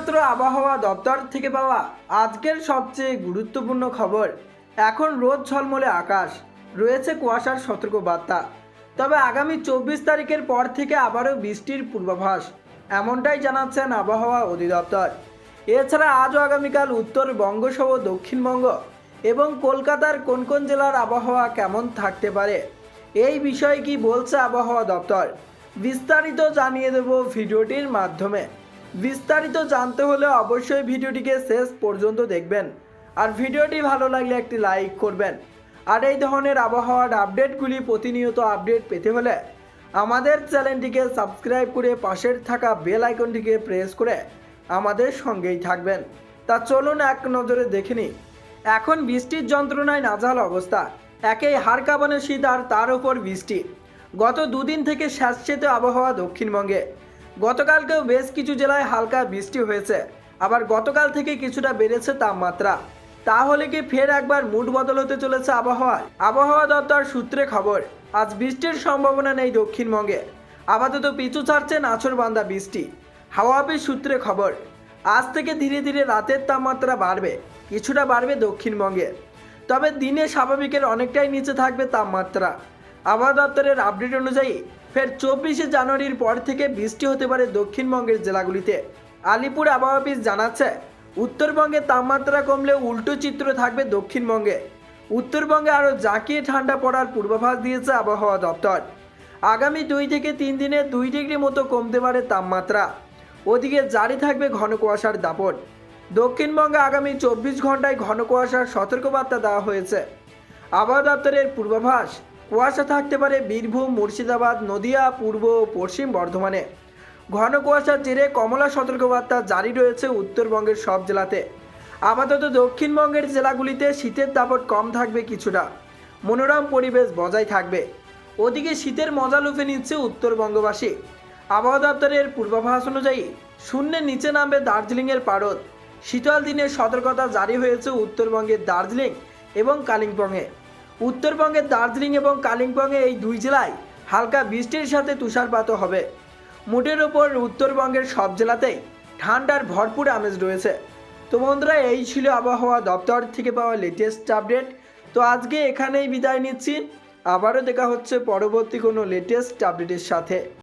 শুধুমাত্র আবহাওয়া দপ্তর থেকে পাওয়া আজকের সবচেয়ে গুরুত্বপূর্ণ খবর। এখন রোদ ঝলমলে আকাশ, রয়েছে কুয়াশার সতর্কবার্তা। তবে আগামী 24 তারিখের পর থেকে আবারও বৃষ্টির পূর্বাভাস, এমনটাই জানাচ্ছেন আবহাওয়া অধিদপ্তর। এছাড়া আজও আগামীকাল উত্তরবঙ্গ সহ দক্ষিণবঙ্গ এবং কলকাতার কোন কোন জেলার আবহাওয়া কেমন থাকতে পারে, এই বিষয়ে কি বলছে আবহাওয়া দপ্তর, বিস্তারিত জানিয়ে দেব ভিডিওটির মাধ্যমে। বিস্তারিত জানতে হলে অবশ্যই ভিডিওটিকে শেষ পর্যন্ত দেখবেন, আর ভিডিওটি ভালো লাগলে একটি লাইক করবেন। আর এই ধরনের আবহাওয়ার আপডেটগুলি প্রতিনিয়ত আপডেট পেতে হলে আমাদের চ্যানেলটিকে সাবস্ক্রাইব করে পাশের থাকা বেল আইকনটিকে প্রেস করে আমাদের সঙ্গেই থাকবেন। তা চলুন এক নজরে দেখে নিই। এখন বৃষ্টির যন্ত্রণায় নাজেহাল অবস্থা, একেই হাড় কাঁপানো শীত আর তার উপর বৃষ্টি। গত দুদিন থেকে স্যাঁতসেঁতে আবহাওয়া দক্ষিণবঙ্গে। গতকালকেও বেশ কিছু জেলায় হালকা বৃষ্টি হয়েছে, আবার গতকাল থেকে কিছুটা বেড়েছে তাপমাত্রা। তাহলে কি ফের একবার মুড বদল হতে চলেছে আবহাওয়ার? আবহাওয়া দপ্তর সূত্রে খবর, আজ বৃষ্টির সম্ভাবনা নেই দক্ষিণবঙ্গে। আপাতত পিছু ছাড়ছে নাছোড়বান্দা বৃষ্টি। হাওয়া অফিস সূত্রে খবর, আজ থেকে ধীরে ধীরে রাতের তাপমাত্রা বাড়বে, কিছুটা বাড়বে দক্ষিণবঙ্গে। তবে দিনে স্বাভাবিকের অনেকটাই নিচে থাকবে তাপমাত্রা। আবহাওয়া দপ্তরের আপডেট অনুযায়ী ফের 24শে জানুয়ারির পর থেকে বৃষ্টি হতে পারে দক্ষিণবঙ্গের জেলাগুলিতে। আলিপুর আবহাওয়া অফিস জানাচ্ছে, উত্তরবঙ্গে তাপমাত্রা কমলেও উল্টো চিত্র থাকবে দক্ষিণবঙ্গে। উত্তরবঙ্গে আরও জাঁকিয়ে ঠান্ডা পড়ার পূর্বাভাস দিয়েছে আবহাওয়া দপ্তর। আগামী 2 থেকে 3 দিনে 2 ডিগ্রি মতো কমতে পারে তাপমাত্রা। ওদিকে জারি থাকবে ঘন কুয়াশার দাপট। দক্ষিণবঙ্গে আগামী 24 ঘন্টায় ঘন কুয়াশার সতর্কবার্তা দেওয়া হয়েছে। আবহাওয়া দপ্তরের পূর্বাভাস, কুয়াশা থাকতে পারে বীরভূম, মুর্শিদাবাদ, নদিয়া, পূর্ব ও পশ্চিম বর্ধমানে। ঘন কুয়াশার জেরে কমলা সতর্কবার্তা জারি রয়েছে উত্তরবঙ্গের সব জেলাতে। আপাতত দক্ষিণবঙ্গের জেলাগুলিতে শীতের দাপট কম থাকবে কিছুটা, মনোরম পরিবেশ বজায় থাকবে। ওদিকে শীতের মজা লুফে নিচ্ছে উত্তরবঙ্গবাসী। আবহাওয়া দপ্তরের পূর্বাভাস অনুযায়ী শূন্যের নিচে নামবে দার্জিলিংয়ের পারদ। শীতল দিনের সতর্কতা জারি হয়েছে উত্তরবঙ্গের দার্জিলিং এবং কালিম্পংয়ে। উত্তরবঙ্গের দার্জিলিং এবং কালিম্পংয়ে এই 2 জেলায় হালকা বৃষ্টির সাথে তুষারপাতও হবে। মোটের ওপর উত্তরবঙ্গের সব জেলাতেই ঠান্ডার ভরপুর আমেজ রয়েছে। তো বন্ধুরা, এই ছিল আবহাওয়া দপ্তর থেকে পাওয়া লেটেস্ট আপডেট। তো আজকে এখানেই বিদায় নিচ্ছি, আবারও দেখা হচ্ছে পরবর্তী কোনো লেটেস্ট আপডেটের সাথে।